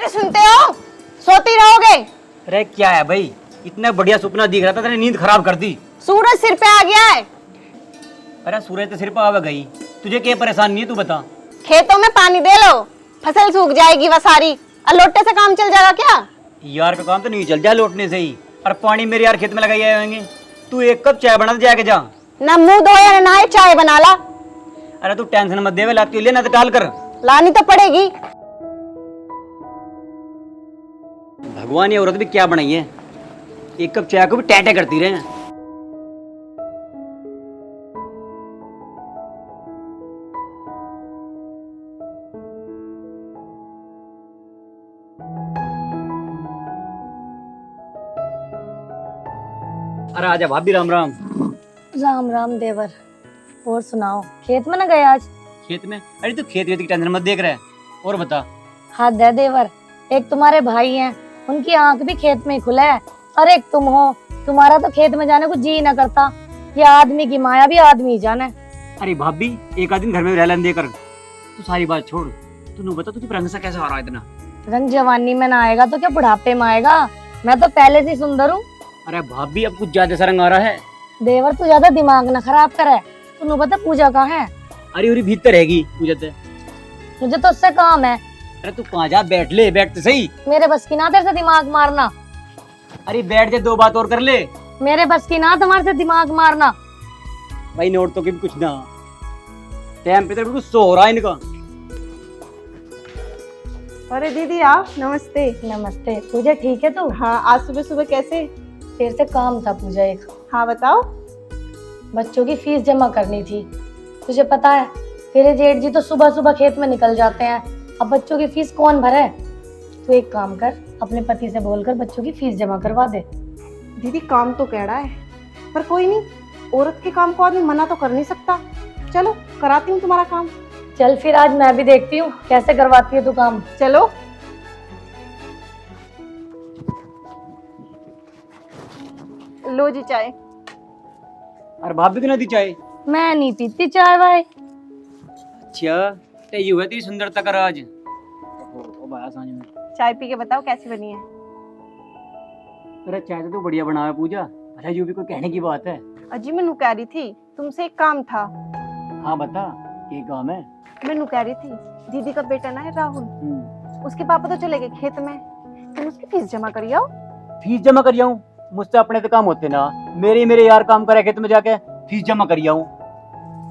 मेरे सुनते हो? सोती रहोगे? अरे क्या है भाई, इतना बढ़िया सपना दिख रहा था, तेरी नींद खराब कर दी। सूरज सिर पे आ गया है। अरे सूरज तो सिर पर आवे गई, तुझे क्या परेशानी है तू बता। खेतों में पानी दे लो, फसल सूख जाएगी वह सारी। और लोटे से काम चल जाएगा क्या? यार का काम तो नहीं चल जाए लौटने से ही, और पानी मेरे यार खेत में लगाई आए होंगे। तू एक कप चाय बना दे जाके जा। ना मुंह धो या नहाए, चाय बना ला। अरे तू टेंशन मत देवे, लाती ले ना तो डाल कर। लानी तो पड़ेगी। भगवान ये औरत भी क्या बनाई है, एक कप चाय को भी टैटे करती रहे। अरे आजा भाभी, राम राम। राम राम देवर। और सुनाओ, खेत में न गए आज? खेत में? अरे तू खेत वेत की टेंशन मत देख रहा है। और बता। हाथ दे देवर, एक तुम्हारे भाई हैं, उनकी आंख भी खेत में ही खुला है, और एक तुम हो, तुम्हारा तो खेत में जाने को जी न करता। ये आदमी की माया भी आदमी ही जाने। अरे भाभी, एक आध दिन घर में रह लेने देकर, तू सारी बात छोड़। तू बता, तुझे रंग सा कैसा आ रहा है इतना? रंग जवानी में ना आएगा तो क्या बुढ़ापे में आएगा? मैं तो पहले से ही सुंदर हूँ। अरे भाभी, अब कुछ ज्यादा सा रंग आ रहा है। देवर तू ज्यादा दिमाग न खराब करे। तू बता पूजा कहाँ है? अरे उरी भीतर रहेगी पूजा ते। मुझे तो उससे काम है। अरे तू कहाँ जा, बैठ ले, बैठ तो सही। मेरे बस की ना तेरे से दिमाग मारना। अरे बैठ जा, दो बात और कर ले। मेरे बस की ना तुम्हारे से दिमाग मारना। भाई नोट तो की भी कुछ ना, टाइम पे तो बिल्कुल सो हो रहा है इनका। अरे दीदी आप, नमस्ते। नमस्ते। पूजा ठीक है तू? हाँ, आज सुबह सुबह कैसे? तेरे से काम था पूजा एक। हाँ बताओ। बच्चों की फीस जमा करनी थी। तुझे पता है तेरे जेठ जी तो सुबह सुबह खेत में निकल जाते हैं, अब बच्चों की फीस कौन भरे? तू एक काम कर, अपने पति से बोलकर बच्चों की फीस जमा करवा दे। दीदी काम तो कैड़ा है, पर कोई नहीं, औरत के काम को आदमी मना तो कर नहीं सकता। चलो कराती हूँ तुम्हारा काम। चल फिर आज मैं भी देखती हूँ कैसे करवाती है तू काम। चलो। लो जी चाय। अरे भाभी को ना दी चाय? मैं नहीं पीती चाय भाई। अच्छा, ते यू है तेरी सुंदरता का राज। ओ भाई सांझ में चाय पी के बताओ कैसी बनी है। अरे चाय तो तू बढ़िया बनावे पूजा। अरे यू भी कोई कहने की बात है? अजी मैं नु कह रही थी, तुमसे एक काम था। हाँ बता, एक काम है। मैं नु कह रही थी, दीदी का बेटा ना है राहुल, उसके पापा तो चले गए खेत में, तुम उसकी फीस जमा करी आओ। फीस जमा कर आऊं? मुझसे अपने तो काम होते ना, मेरे यार काम करे खेत में जाके फीस जमा कर आऊं।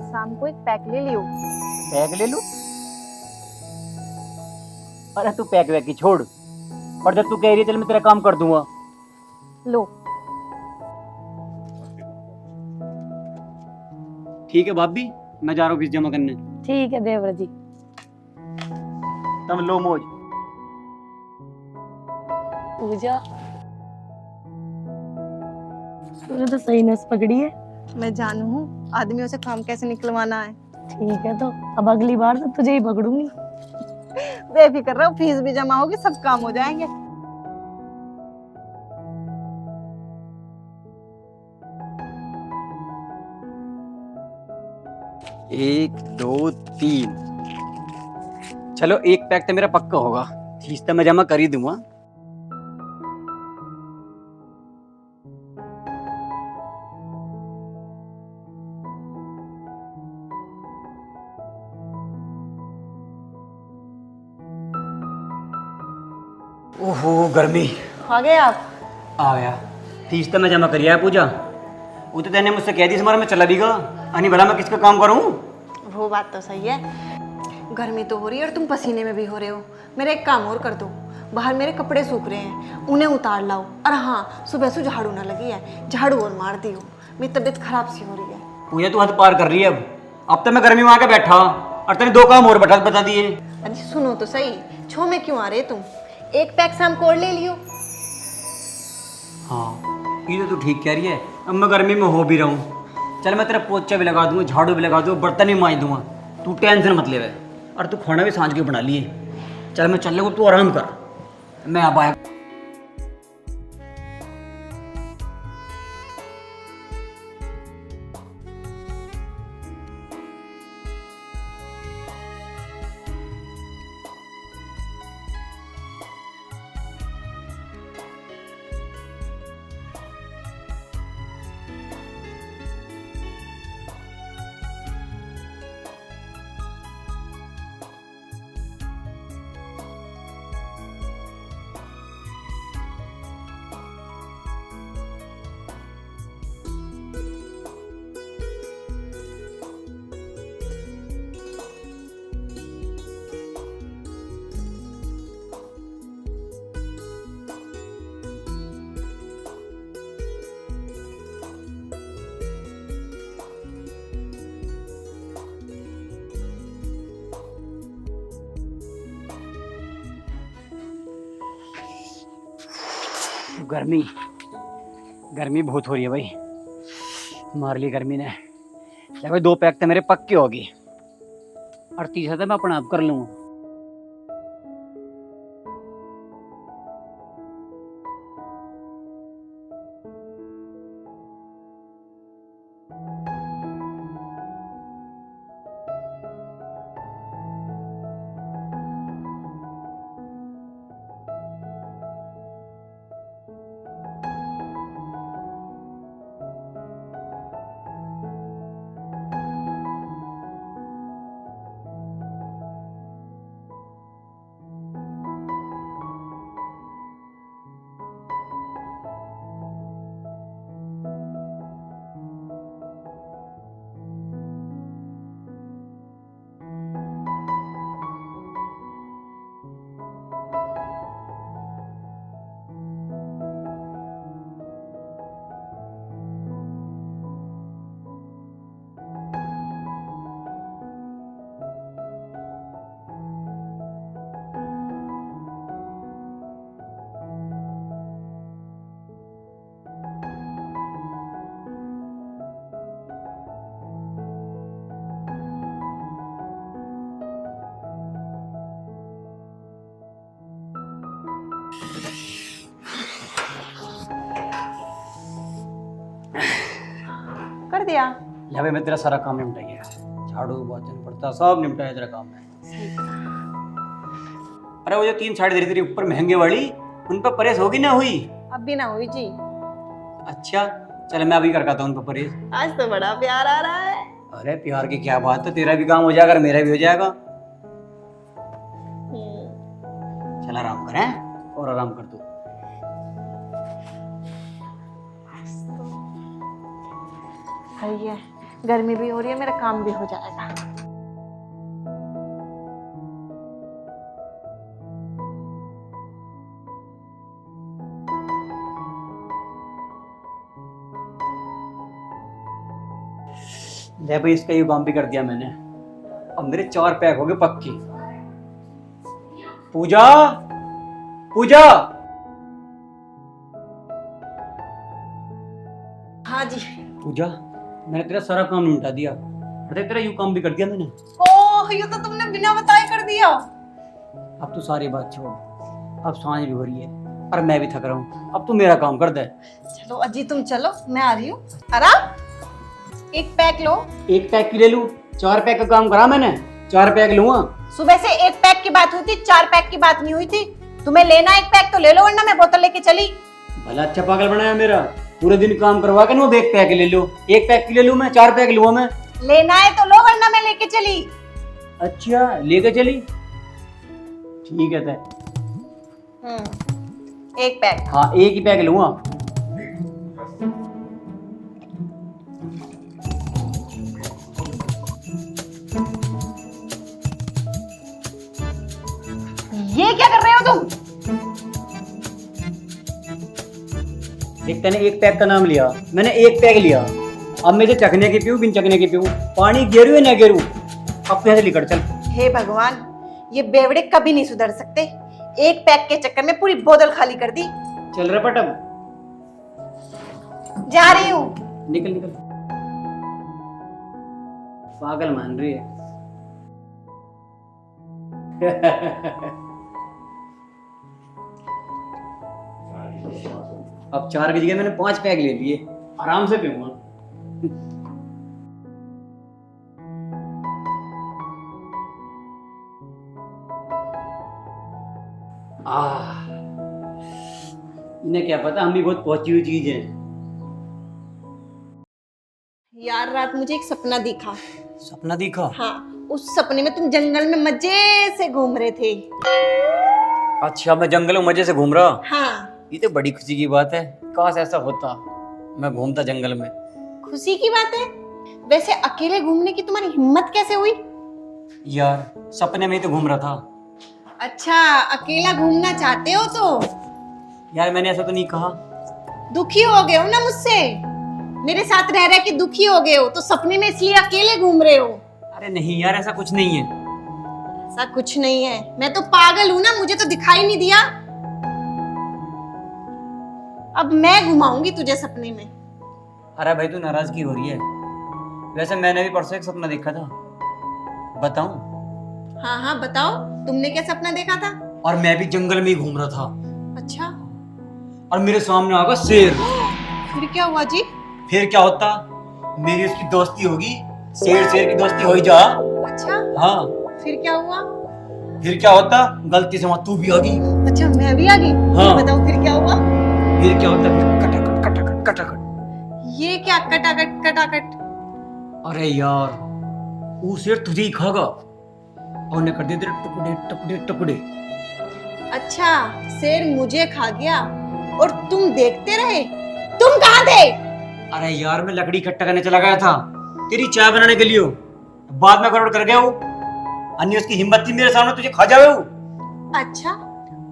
शाम को एक पैक ले लियो। पैक ले लूं? अरे तू पैक वैक की छोड़, और जब तू कह रही है चल मैं तेरा काम कर दूंगा। लो। ठीक है भाभी, मैं जा रहा हूँ फीस जमा करने। ठीक है देवर जी। तुम लो मौज। पूजा तूने तो सही नस पकड़ी है। मैं जानू हूँ आदमियों से काम कैसे निकलवाना है। ठीक है, तो अब अगली बार तो तुझे ही पकड़ूंगी। बेफिक्र रहो, फीस भी जमा होगी, सब काम हो जाएंगे। एक दो तीन, चलो एक पैक तो मेरा पक्का होगा, फीस तो मैं जमा कर ही दूंगा। ओहो गर्मी। आ गए आप? आ गया। फीस तो मैं जमा करी है पूजा। वो तो तेने मुझसे कह दी समार मैं चला भी गया, अनी भला मैं किसका काम करूं? वो बात तो सही है, गर्मी तो हो रही है और तुम पसीने में भी हो रहे हो। मेरा एक काम और कर दो, बाहर मेरे कपड़े सूख रहे हैं, उन्हें उतार लाओ। और हाँ, सुबह से झाड़ू ना लगी है, झाड़ू और मार दी हो, मेरी तबीयत खराब सी हो रही है। पूजा तू हद पार कर रही है। अब तो मैं गर्मी में आके बैठा और तेने दो काम और बता दिए। अरे सुनो तो सही, छो में क्यों आ रहे तुम? एक पैक शाम को और ले लियो। हाँ ये तो तू ठीक कह रही है, अब मैं गर्मी में हो भी रहा हूँ। चल मैं तेरा पोछा भी लगा दूंगा, झाड़ू भी लगा दूंगा, बर्तन भी मांज दूंगा, तू टेंशन मत ले। और तू खाना भी सांझ के बना लिए। चल मैं चल तू आराम कर, मैं अब आया। गर्मी गर्मी बहुत हो रही है भाई, मार ली गर्मी ने। ले भाई 2 पैक तो मेरे पक्के होगी और तीसरा तो मैं अपना आप कर लूँगा। कर दिया। ले भाई मैं तेरा सारा काम निपटा गया, झाड़ू बर्तन पड़ता सब निपटाया तेरा काम है। अरे वो जो 3 साड़ी धीरे धीरे ऊपर महंगे वाली, उन पर परेश होगी ना हुई? अब भी ना हुई जी। अच्छा चल मैं अभी कर आता हूँ उन पर परेश। आज तो बड़ा प्यार आ रहा है। अरे प्यार की क्या बात है, तेरा भी काम हो जाएगा और मेरा भी हो जाएगा। चल आराम कर हैं? और आराम कर तू। सही है, गर्मी भी हो रही है, मेरा काम भी हो जाएगा। ले भाई इसका ये काम भी कर दिया मैंने। अब मेरे 4 पैक हो गए पक्की। पूजा पूजा। हाँ जी। पूजा मैंने तेरा सारा काम निपटा दिया, अरे तेरा यूं काम भी कर दिया मैंने। ओह ये तो तुमने बिना बताए कर दिया। अब तू सारी बात छोड़, अब सांझ भी हो रही है और मैं भी थक रहा हूँ, अब तू मेरा काम कर दे। चलो अजी तुम चलो, मैं आ रही हूँ। आराम, 1 पैक लो। 1 पैक की ले लूं? 4 पैक का काम करा मैंने, 4 पैक लूंगा। सुबह से 1 पैक की बात हुई थी, 4 पैक की बात नहीं हुई थी। तुम्हें लेना 1 पैक तो ले लो, वरना मैं बोतल लेके चली। भला अच्छा पागल बनाया मेरा, पूरे दिन काम करवा के ना 1 पैक ले लो। 1 पैक की ले लूं मैं, 4 पैक लूंगा मैं। लेना है तो लो, वरना मैं लेके चली। अच्छा लेके चली, ठीक है ते। 1 पैक। हाँ 1 ही पैक लूंगा। ये क्या कर रहे हो तुम? देख तैने 1 पैक का नाम लिया, मैंने 1 पैक लिया। अब मैं चखने की पीऊं बिन चखने की पीऊं, पानी गेरू या ना गेरू, अब तो यहाँ से लेकर चल। हे भगवान, ये बेवड़े कभी नहीं सुधर सकते। 1 पैक के चक्कर में पूरी बोतल खाली कर दी। चल रहा पटम, जा रही हूँ। निकल निकल, पागल मान रही है। अब 4 की जगह मैंने 5 पैक ले लिए, आराम से पीऊंगा। इन्हें क्या पता हम भी बहुत पहुंची हुई चीज है। यार रात मुझे एक सपना दिखा। सपना दिखा? हाँ, उस सपने में तुम जंगल में मजे से घूम रहे थे। अच्छा मैं जंगल में मजे से घूम रहा? हाँ। ये तो बड़ी खुशी की बात है, काश ऐसा होता, मैं घूमता जंगल में। खुशी की बात है? वैसे अकेले घूमने की तुम्हारी हिम्मत कैसे हुई? यार सपने में ही तो घूम रहा था। अच्छा, अकेला घूमना चाहते हो तो? यार मैंने ऐसा तो नहीं कहा। दुखी हो गए हो ना मुझसे? मेरे साथ रह रहे कि दुखी हो गए हो, तो सपने में इसलिए अकेले घूम रहे हो? अरे नहीं यार ऐसा कुछ नहीं है। ऐसा कुछ नहीं है, मैं तो पागल हूं ना, मुझे तो दिखाई नहीं दिया। अब मैं घुमाऊंगी तुझे सपने में। अरे भाई तू नाराज क्यों हो रही है? वैसे मैंने भी परसों एक सपना देखा था, बताऊं? हाँ हाँ बताओ, तुमने क्या सपना देखा था? और मैं भी जंगल में ही घूम रहा था अच्छा, और मेरे सामने आ गया शेर। फिर क्या हुआ जी? फिर क्या होता, मेरी उसकी दोस्ती होगी, शेर शेर की दोस्ती हो ही जा। अच्छा, हाँ, फिर क्या हुआ? फिर क्या होता, गलती से वहां तू भी आ गई। अच्छा, मैं भी आ गई? हाँ। बताओ फिर क्या हुआ? फिर क्या होता, फिर कटाकट कटाकट कटाकट। ये क्या कटाकट कटाकट? अरे यार, वो शेर तुझे ही खागा और उन्हें कर दिया तेरे टुकड़े टुकड़े टुकड़े। अच्छा, शेर मुझे खा गया और तुम देखते रहे? तुम कहाँ थे? अरे यार, मैं लकड़ी इकट्ठा करने चला गया था तेरी चाय बनाने के लिए, बाद में गड़बड़ कर गया वो। अन्य उसकी हिम्मत थी मेरे सामने तुझे खा जावे वो। अच्छा,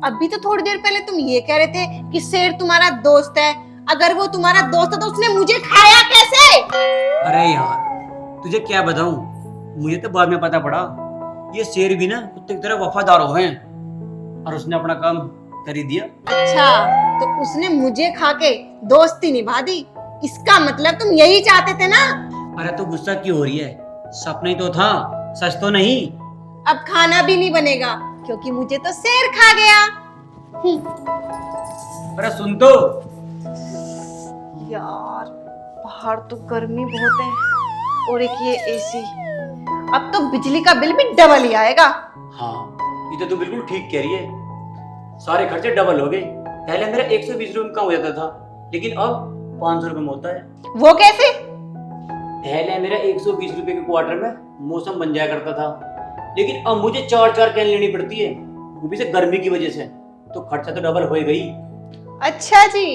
अभी तो थोड़ी देर पहले तुम ये कह रहे थे कि शेर तुम्हारा दोस्त है। अगर वो तुम्हारा दोस्त है तो उसने मुझे खाया कैसे? अरे यार, तुझे क्या बताऊं, मुझे तो बाद में पता पड़ा ये शेर भी ना कुत्ते की तरह वफादार हो हैं और उसने अपना काम कर ही दिया। अच्छा, तो उसने मुझे खा के दोस्ती निभा दी। इसका मतलब तुम यही चाहते थे ना? अरे तो गुस्सा क्यों हो रही है? सपना ही तो था, सच तो नहीं। अब खाना भी नहीं बनेगा क्योंकि मुझे तो शेर खा गया। अरे सुन तो, यार, बाहर तो गर्मी बहुत है और एक ये एसी, अब तो बिजली का बिल भी डबल ही आएगा। हाँ ये तो तू बिल्कुल ठीक कह रही है, सारे खर्चे डबल हो गए। पहले मेरा 120 रुपये का हो जाता था, लेकिन अब 500 रुपये में होता है। वो कैसे? पहले मेरा 120 रुपए के क्वार्टर में मौसम बन जाया करता था, लेकिन अब मुझे 4-4 कैन लेनी पड़ती है, वो भी से गर्मी की वजह से, तो खर्चा तो डबल हो ही गई। अच्छा जी।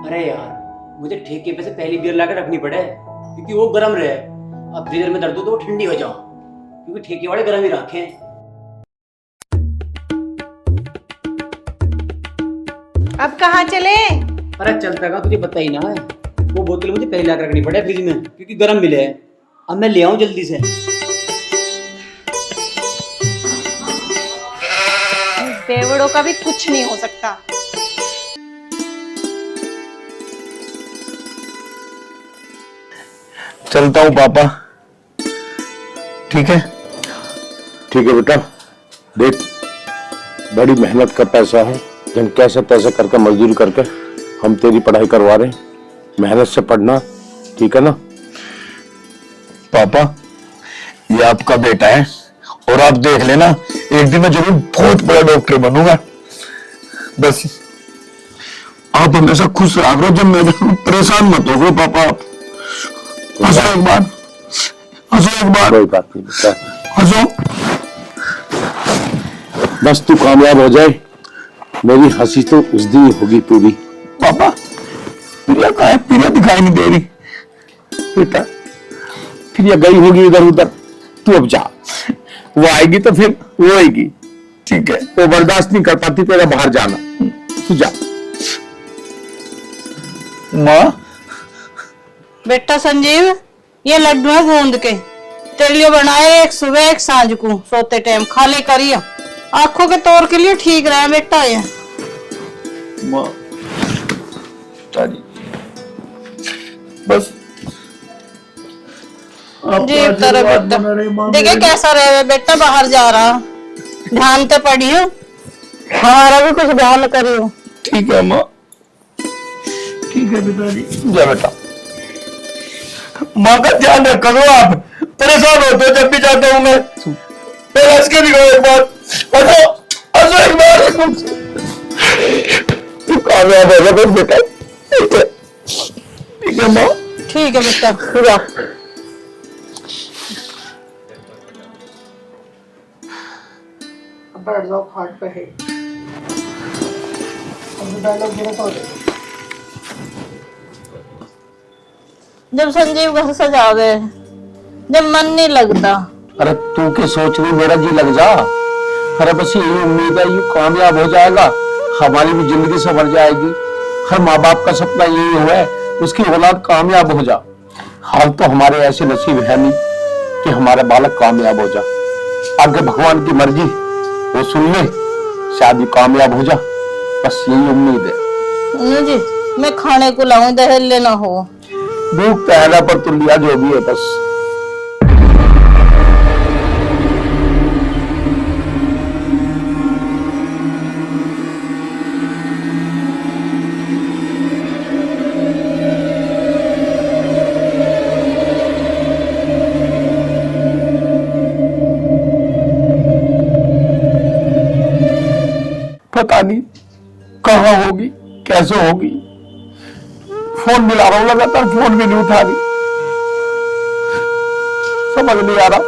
अरे यार, मुझे ठेके पे से पहली बियर लाकर रखनी पड़े क्योंकि वो गर्म रहे। अब फ्रीजर में दर्द हो तो वो ठंडी हो जाओ, क्योंकि ठेके वाले गर्म ही रखे। अब कहाँ चले? अरे चलता का तुझे पता ही ना है, वो बोतल मुझे पहले लाकर रखनी पड़े फ्रिज में क्योंकि गर्म मिले है। अब मैं ले आऊं जल्दी से। बेवड़ों का भी कुछ नहीं हो सकता। चलता हूँ पापा। ठीक है? ठीक है बेटा, देख बड़ी मेहनत का पैसा है, हम कैसे तैसे करके मजदूरी करके हम तेरी पढ़ाई करवा रहे हैं, मेहनत से पढ़ना, ठीक है ना? पापा, ये आपका बेटा है और आप देख लेना, एक दिन मैं जरूर बहुत बड़ा डॉक्टर बनूंगा। बस आप हमेशा खुश रहा करो, जब मैं परेशान मत हो पापा। आप हंसो एक बार, हंसो एक बार, कोई बात नहीं बेटा, हंसो। बस तू कामयाब हो जाए, मेरी हंसी तो उस दिन ही होगी पूरी। पापा, प्रिया कहाँ है? प्रिया दिखाई नहीं दे रही। बेटा फिर ये गई होगी इधर उधर, तू अब जा, वो आएगी तो फिर वो आएगी, ठीक है? वो बर्दाश्त नहीं कर पाती तेरा बाहर जाना, तू जा। माँ, बेटा संजीव, ये लड्डू है गूंद के, तेरे लिए बनाए, एक सुबह एक सांझ को सोते टाइम खाली करियो, आंखों के तौर के लिए ठीक रहे बेटा ये। माँ, तारी, बस जीव तेरा बेटा, देखे कैसा रहे बेटा, बाहर जा रहा, ध्यान तो पढ़ियो, हमारा भी कुछ ध्यान करियो। ठीक है माँ, ठीक है पिताजी। जा बेटा, माँ का ध्यान रखा करो, आप परेशान होते हो जब भी जाता हूँ मैं। हंस के दिखाओ एक बार, हंसो, हंसो एक बार। तू कामयाब हो जा बेटा, ठीक है? ठीक है माँ, ठीक है बेटा। पूरा बैठ जाओ खाट पे है, जब संजीव घर से जावे, जब मन नहीं लगता। अरे तू के सोच रही मेरा जी लग जा, अरे बस यही उम्मीद है यू कामयाब हो जाएगा, हमारी भी जिंदगी संवर जाएगी। हर माँ बाप का सपना यही हुआ है उसकी औलाद कामयाब हो जा। हाल तो हमारे ऐसे नसीब है नहीं कि हमारा बालक कामयाब हो जा, आगे भगवान की मर्जी वो सुन ले, शादी कामयाब हो जा, बस यही उम्मीद है। जी मैं खाने को लाऊं, दहल लेना हो। भूख पहला पर तू लिया जो भी है बस। पता नहीं कहाँ होगी, कैसे होगी। फोन मिला रहा हूं लगातार, फोन भी नहीं उठा रही, समझ नहीं आ रहा।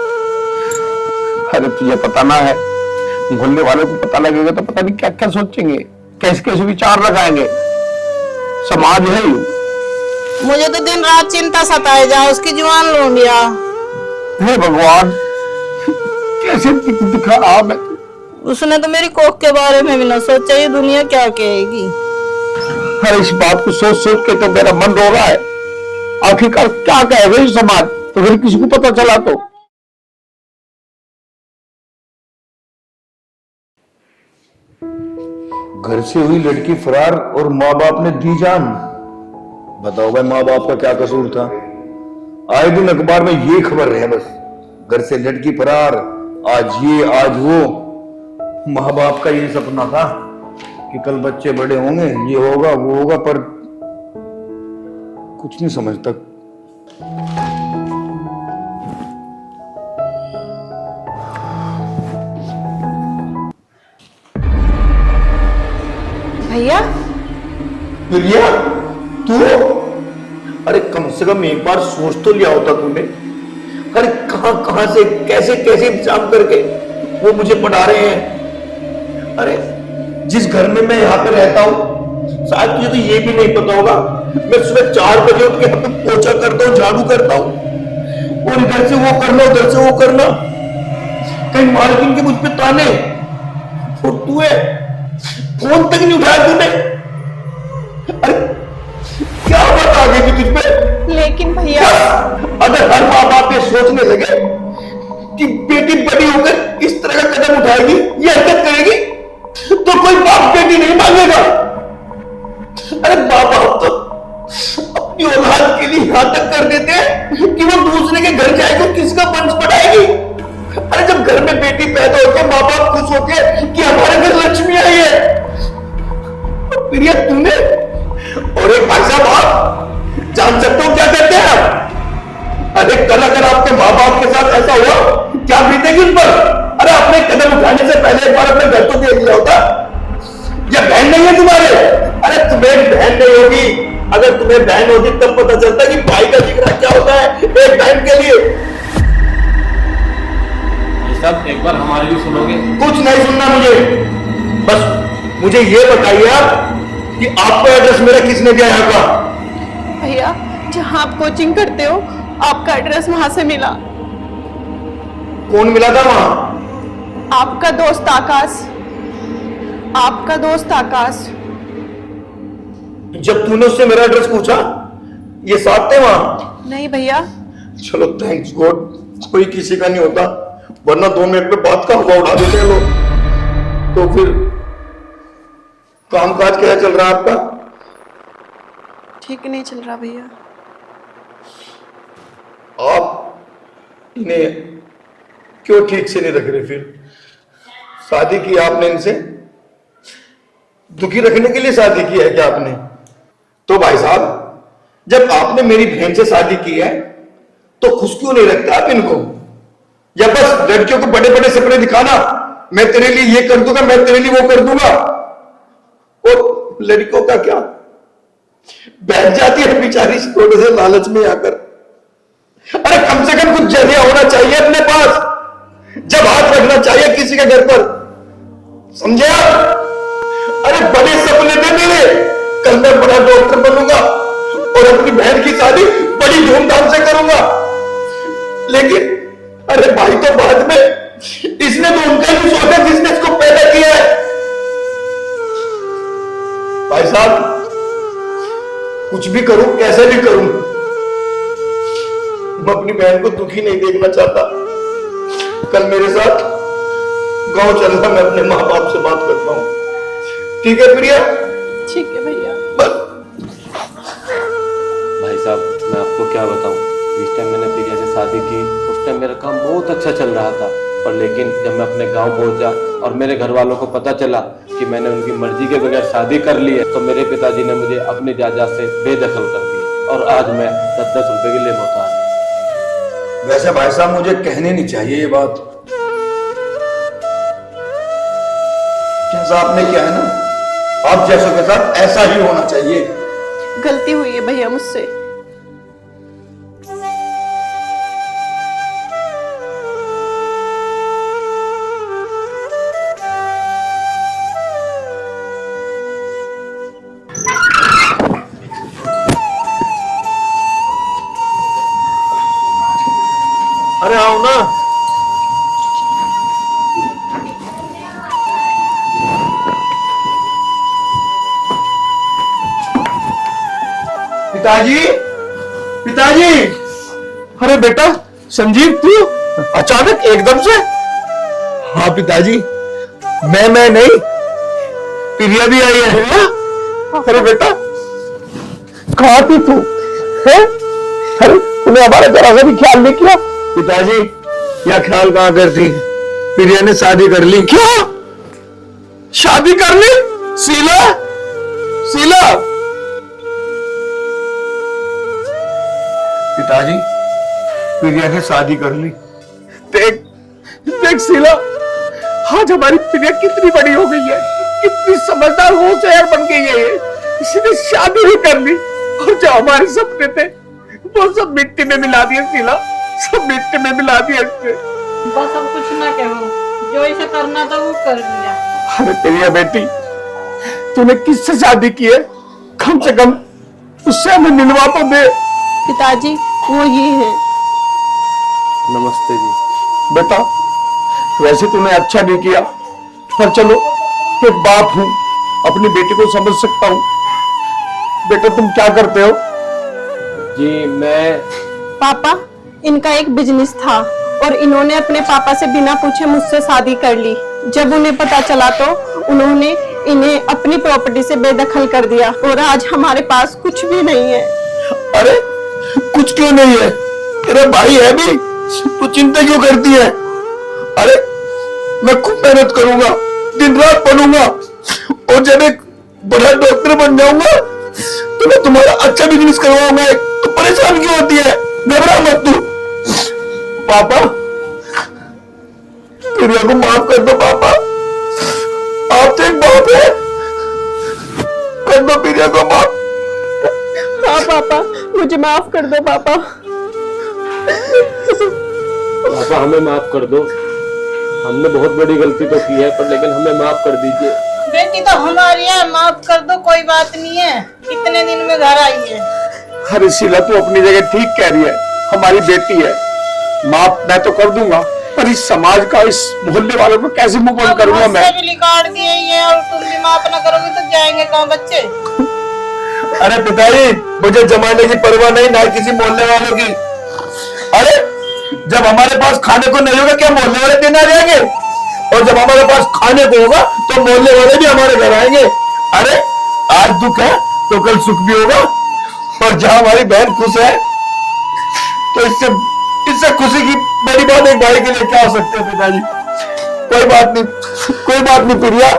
अरे तुझे पता ना है, भूलने वाले को पता लगेगा तो पता नहीं क्या क्या सोचेंगे, कैसे कैसे विचार लगाएंगे। समाज है यूं। मुझे तो दिन रात चिंता सताए जा उसकी जुबान लूंडिया। हे भगवान, कैसे दिखा रहा मैं। उसने तो मेरी कोख के बारे में भी ना सोचा, ये दुनिया क्या कहेगी। हर इस बात को सोच सोच के तो मेरा मन रो रहा है। आखिरकार क्या कहेगा ये समाज, तो फिर किसी को पता चला तो। घर से हुई लड़की फरार और माँ बाप ने दी जान। बताओ भाई, माँ बाप का क्या कसूर था? आए दिन अखबार में ये खबर है बस, घर से लड़की फरार, आज ये आज वो। माँ बाप का ये सपना था कि कल बच्चे बड़े होंगे, ये होगा वो होगा, पर कुछ नहीं समझता। भैया प्रिया, तू? अरे कम से कम एक बार सोच तो लिया होता तूने। अरे कहां कहां से कैसे कैसे इंतजाम करके वो मुझे पढ़ा रहे हैं। अरे जिस घर में मैं यहाँ पे रहता हूँ, शायद तुझे तो ये भी नहीं पता होगा, मैं सुबह 4 बजे उठ के यहाँ पे पोछा करता हूँ, झाड़ू करता हूँ, और इधर से वो करना उधर से वो करना, कहीं मालकिन के मुझ पे ताने। और तू है, फोन तक नहीं उठाया तूने। अरे क्या बात आ गई थी तुझ पे? लेकिन भैया अगर हर माँ बाप ये सोचने लगे कि बेटी बड़ी होकर इस तरह का कदम उठाएगी, ये हरकत करेगी, तो कोई बाप बेटी नहीं मांगेगा। अरे माँ बाप तो अपनी औलाद के लिए यहां तक कर देते हैं कि वो दूसरे के घर जाएगी और किसका वंश बढ़ाएगी। अरे जब घर में बेटी पैदा होकर माँ बाप खुश होकर कि हमारे घर लक्ष्मी आई है, प्रिया तुमने और एक भाई साहब आप जान सकते हो क्या कहते हैं आप? अरे कल अगर आपके माँ बाप के साथ ऐसा हुआ, क्या बीतेगी उन पर? अरे अपने कदम उठाने से पहले एक बार अपने घर तो देख लिया होता। या बहन नहीं है तुम्हारे? अरे तुम्हें बहन नहीं होगी, अगर तुम्हें बहन होगी तब पता चलता कि भाई का जिक्र क्या होता है एक बहन के लिए। सब एक बार हमारे लिए सुनोगे? कुछ नहीं सुनना मुझे, बस मुझे ये बताइए आप कि आपको एड्रेस मेरा किसने दिया यहाँ का? भैया जहाँ आप कोचिंग करते हो, आपका एड्रेस वहां से मिला। कौन मिला था वहां? आपका दोस्त आकाश, आपका दोस्त आकाश। जब तूने उससे मेरा एड्रेस पूछा, ये साथ थे वहां? नहीं भैया, चलो थैंक्स गॉड, कोई किसी का नहीं होता, वरना 2 मिनट में बात का हवा उड़ा देते हैं लोग। तो फिर कामकाज क्या चल रहा है आपका? ठीक नहीं चल रहा भैया। आप इन्हें क्यों ठीक से नहीं रख रहे? फिर शादी की आपने इनसे? दुखी रखने के लिए शादी की है क्या आपने? तो भाई साहब, जब आपने मेरी बहन से शादी की है तो खुश क्यों नहीं रखते आप इनको? या बस लड़कियों को बड़े बड़े सपने दिखाना, मैं तेरे लिए ये कर दूंगा, मैं तेरे लिए वो कर दूंगा। और लड़कियों का क्या, बैठ जाती है बेचारी थोड़े से लालच में आकर। अरे कम से कम कुछ जरिया होना चाहिए अपने पास, जब हाथ रखना चाहिए किसी के घर पर, समझे आप? अरे बड़े सपने थे मेरे, कल मैं बड़ा डॉक्टर बनूंगा और अपनी बहन की शादी बड़ी धूमधाम से करूंगा। लेकिन अरे भाई तो बाद में, इसने तो उनका भी सोचा जिसने इसको पैदा किया है। भाई साहब, कुछ भी करूं, कैसे भी करूं, मैं अपनी बहन को दुखी नहीं देखना चाहता। कल मेरे साथ गांव चलना, मैं अपने माँ बाप से बात करता हूं। ठीक है प्रिया? ठीक है भैया। भाई साहब मैं आपको क्या बताऊं, जिस टाइम मैंने प्रिया से शादी की उस टाइम मेरा काम बहुत अच्छा चल रहा था, पर लेकिन जब मैं अपने गांव पहुंचा और मेरे घर वालों को पता चला कि मैंने उनकी मर्जी के बगैर शादी कर ली है, तो मेरे पिताजी ने मुझे अपनी जायदाद से बेदखल कर दिया और आज मैं 10-10 रुपए के लिए मोहताज हूं। वैसे भाई साहब मुझे कहनी नहीं चाहिए ये बात, जैसा आपने किया है ना, आप जैसों के साथ ऐसा ही होना चाहिए। गलती हुई है भैया मुझसे। अरे आओ ना। पिताजी, पिताजी। अरे बेटा संजीव, तू अचानक एकदम से? हाँ पिताजी, मैं नहीं, प्रिया भी आई है। अरे बेटा कहाँ थी तू? अरे तूने हमारा जरा सा भी ख्याल नहीं किया। पिताजी या ख्याल कहाँ करती, प्रिया ने शादी कर ली। क्या शादी कर ली? शीला, शीला। पिताजी प्रिया ने शादी कर ली। देख देख शीला, आज हमारी प्रिया कितनी बड़ी हो गई है, कितनी समझदार होशियार बन गई है। इसने शादी भी कर ली और जो हमारे सपने थे वो सब मिट्टी में मिला दिए शीला, सब मिट्टी में मिला दिया इसने। बस अब कुछ ना कहो, जो इसे करना था वो कर लिया। अरे प्रिया बेटी, तूने किससे शादी की है? कम से कम उससे हमें मिलवा तो दे। पिताजी वो ही है। नमस्ते जी। बेटा वैसे तूने अच्छा नहीं किया, पर चलो एक बाप हूं, अपनी बेटी को समझ सकता हूं। बेटा तुम क्या करते हो? जी मैं पापा, इनका एक बिजनेस था और इन्होंने अपने पापा से बिना पूछे मुझसे शादी कर ली। जब उन्हें पता चला तो उन्होंने इन्हें अपनी प्रॉपर्टी से बेदखल कर दिया और आज हमारे पास कुछ भी नहीं है। अरे कुछ क्यों नहीं है? तेरा भाई है भी, तू चिंता क्यों करती है? अरे मैं खूब मेहनत करूंगा, दिन रात पढ़ूंगा और जब एक बड़ा डॉक्टर बन जाऊंगा तो मैं तुम्हारा अच्छा बिजनेस करवाऊंगा। तो परेशान क्यों होती है? घबरा मत तू। पापा प्रिया को माफ कर दो पापा, आप तो एक बाप है, कर दो प्रिया को माफ। हाँ पापा, मुझे माफ कर दो पापा। पापा हमें माफ कर दो, हमने बहुत बड़ी गलती तो की है, पर लेकिन हमें माफ कर दीजिए। बेटी तो हमारी है, माफ कर दो, कोई बात नहीं है। इतने दिन में घर आई है। अरे शीला तू अपनी जगह ठीक कह रही है, हमारी बेटी है, माफ मैं तो कर दूंगा, पर इस समाज का, इस मोहल्ले वालों को कैसे मुंह बंद करूंगा मैं? भी लिकाड़ दिए ये, और तुम भी माफ ना करोगे तो जाएंगे कहाँ बच्चे? अरे पिताजी मुझे जमाने की परवाह नहीं, ना किसी मोहल्ले वालों की। अरे जब हमारे पास खाने को नहीं होगा क्या मोहल्ले वाले दिन आ जाएंगे? और जब हमारे पास खाने को होगा तो मोहल्ले वाले भी हमारे घर आएंगे। अरे आज दुख है तो कल सुख भी होगा, और जहां हमारी बहन खुश है तो इससे खुशी की बड़ी बात एक भाई के लिए क्या हो सकते है पिताजी? कोई बात नहीं, कोई बात नहीं प्रिया,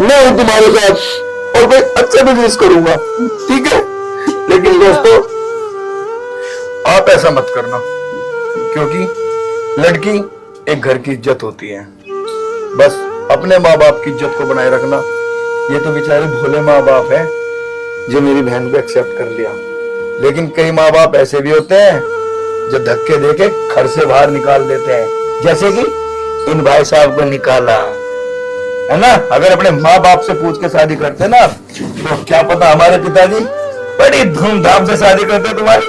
मैं हूं तुम्हारे साथ और कोई अच्छा बिजनेस करूंगा, ठीक है? लेकिन दोस्तों आप ऐसा मत करना, क्योंकि लड़की एक घर की इज्जत होती है। बस अपने माँ बाप की इज्जत को बनाए रखना। ये तो बेचारे भोले माँ बाप हैं जो मेरी बहन को एक्सेप्ट कर लिया, लेकिन कई माँ बाप ऐसे भी होते हैं जो धक्के देके घर से बाहर निकाल देते हैं, जैसे कि इन भाई साहब को निकाला है ना। अगर अपने माँ बाप से पूछ के शादी करते ना तो क्या पता हमारे पिताजी बड़ी धूमधाम से शादी करते तुम्हारी।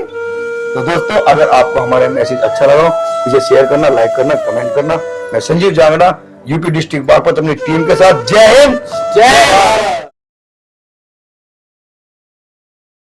तो दोस्तों अगर आपको हमारा मैसेज अच्छा लगा इसे शेयर करना, लाइक करना, कमेंट करना। मैं संजीव जांगड़ा, यूपी डिस्ट्रिक्ट बागपत अपनी टीम के साथ। जय हिंद, जय भारत।